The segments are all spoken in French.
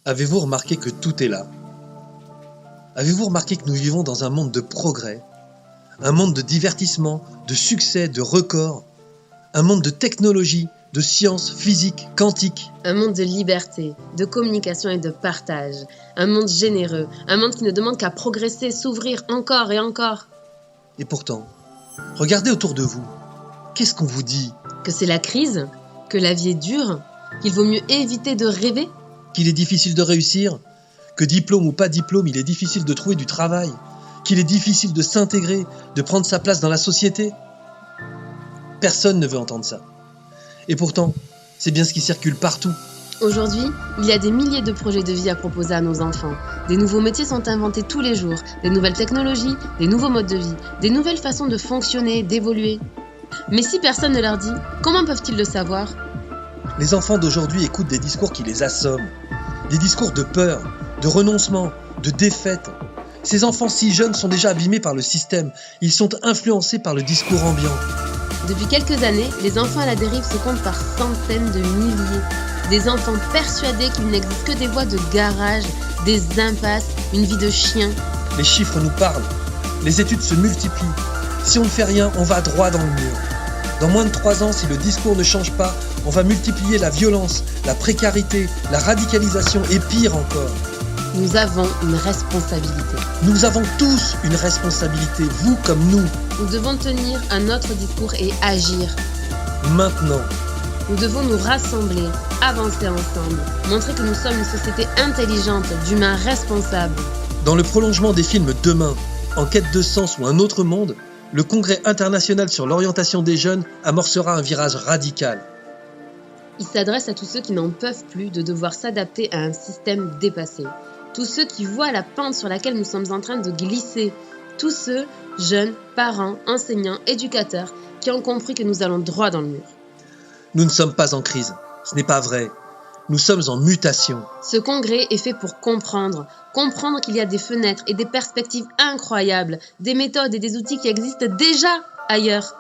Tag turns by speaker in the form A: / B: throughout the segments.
A: Avez-vous remarqué que tout est là? Avez-vous remarqué que nous vivons dans un monde de progrès, un monde de divertissement, de succès, de records, un monde de technologie, de sciences, physique, quantique?
B: Un monde de liberté, de communication et de partage. Un monde généreux, un monde qui ne demande qu'à progresser, s'ouvrir encore et encore.
A: Et pourtant, regardez autour de vous. Qu'est-ce qu'on vous dit?
B: Que c'est la crise? Que la vie est dure? Qu'il vaut mieux éviter de rêver?
A: Qu'il est difficile de réussir? Que diplôme ou pas diplôme, il est difficile de trouver du travail? Qu'il est difficile de s'intégrer, de prendre sa place dans la société? Personne ne veut entendre ça. Et pourtant, c'est bien ce qui circule partout.
B: Aujourd'hui, il y a des milliers de projets de vie à proposer à nos enfants. Des nouveaux métiers sont inventés tous les jours, des nouvelles technologies, des nouveaux modes de vie, des nouvelles façons de fonctionner, d'évoluer. Mais si personne ne leur dit, comment peuvent-ils le savoir?
A: Les enfants d'aujourd'hui écoutent des discours qui les assomment. Des discours de peur, de renoncement, de défaite. Ces enfants si jeunes sont déjà abîmés par le système. Ils sont influencés par le discours ambiant.
B: Depuis quelques années, les enfants à la dérive se comptent par centaines de milliers. Des enfants persuadés qu'il n'existe que des voies de garage, des impasses, une vie de chien.
A: Les chiffres nous parlent. Les études se multiplient. Si on ne fait rien, on va droit dans le mur. Dans moins de 3 ans, si le discours ne change pas, on va multiplier la violence, la précarité, la radicalisation et pire encore.
B: Nous avons une responsabilité.
A: Nous avons tous une responsabilité, vous comme nous.
B: Nous devons tenir à notre discours et agir.
A: Maintenant.
B: Nous devons nous rassembler, avancer ensemble, montrer que nous sommes une société intelligente, d'humains responsables.
A: Dans le prolongement des films Demain, En quête de sens ou Un autre monde, le Congrès international sur l'orientation des jeunes amorcera un virage radical.
B: Il s'adresse à tous ceux qui n'en peuvent plus de devoir s'adapter à un système dépassé. Tous ceux qui voient la pente sur laquelle nous sommes en train de glisser. Tous ceux, jeunes, parents, enseignants, éducateurs, qui ont compris que nous allons droit dans le mur.
A: Nous ne sommes pas en crise, ce n'est pas vrai. Nous sommes en mutation.
B: Ce congrès est fait pour comprendre qu'il y a des fenêtres et des perspectives incroyables, des méthodes et des outils qui existent déjà ailleurs.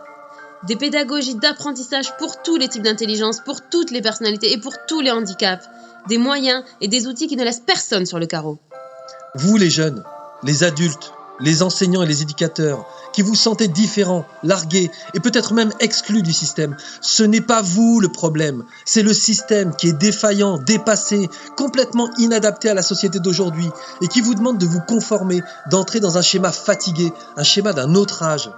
B: Des pédagogies d'apprentissage pour tous les types d'intelligence, pour toutes les personnalités et pour tous les handicaps. Des moyens et des outils qui ne laissent personne sur le carreau.
A: Vous les jeunes, les adultes, les enseignants et les éducateurs, qui vous sentez différents, largués et peut-être même exclus du système, ce n'est pas vous le problème, c'est le système qui est défaillant, dépassé, complètement inadapté à la société d'aujourd'hui et qui vous demande de vous conformer, d'entrer dans un schéma fatigué, un schéma d'un autre âge.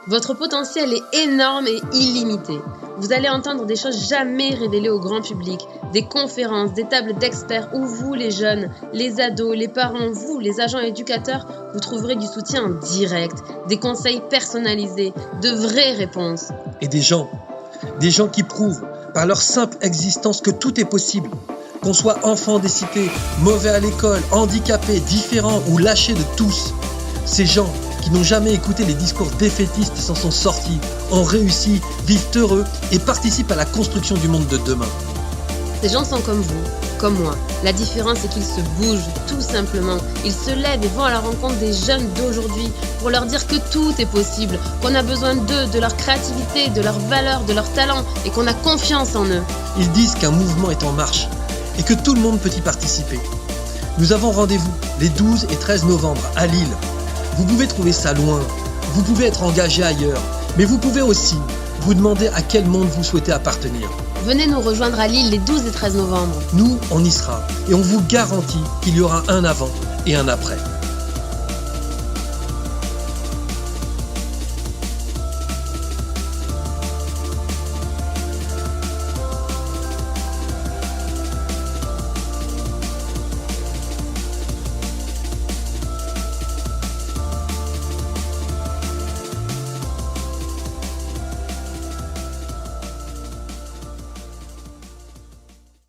B: Votre potentiel est énorme et illimité. Vous allez entendre des choses jamais révélées au grand public, des conférences, des tables d'experts où vous, les jeunes, les ados, les parents, vous, les agents éducateurs, vous trouverez du soutien en direct, des conseils personnalisés, de vraies réponses.
A: Et des gens qui prouvent par leur simple existence que tout est possible. Qu'on soit enfant des cités, mauvais à l'école, handicapé, différent ou lâché de tous. Ces gens qui n'ont jamais écouté les discours défaitistes s'en sont sortis, ont réussi, vivent heureux et participent à la construction du monde de demain.
B: Ces gens sont comme vous, comme moi. La différence est qu'ils se bougent, tout simplement. Ils se lèvent et vont à la rencontre des jeunes d'aujourd'hui pour leur dire que tout est possible, qu'on a besoin d'eux, de leur créativité, de leurs valeurs, de leurs talents et qu'on a confiance en eux.
A: Ils disent qu'un mouvement est en marche et que tout le monde peut y participer. Nous avons rendez-vous les 12 et 13 novembre à Lille. Vous pouvez trouver ça loin, vous pouvez être engagé ailleurs, mais vous pouvez aussi vous demander à quel monde vous souhaitez appartenir.
B: Venez nous rejoindre à Lille les 12 et 13 novembre.
A: Nous, on y sera et on vous garantit qu'il y aura un avant et un après.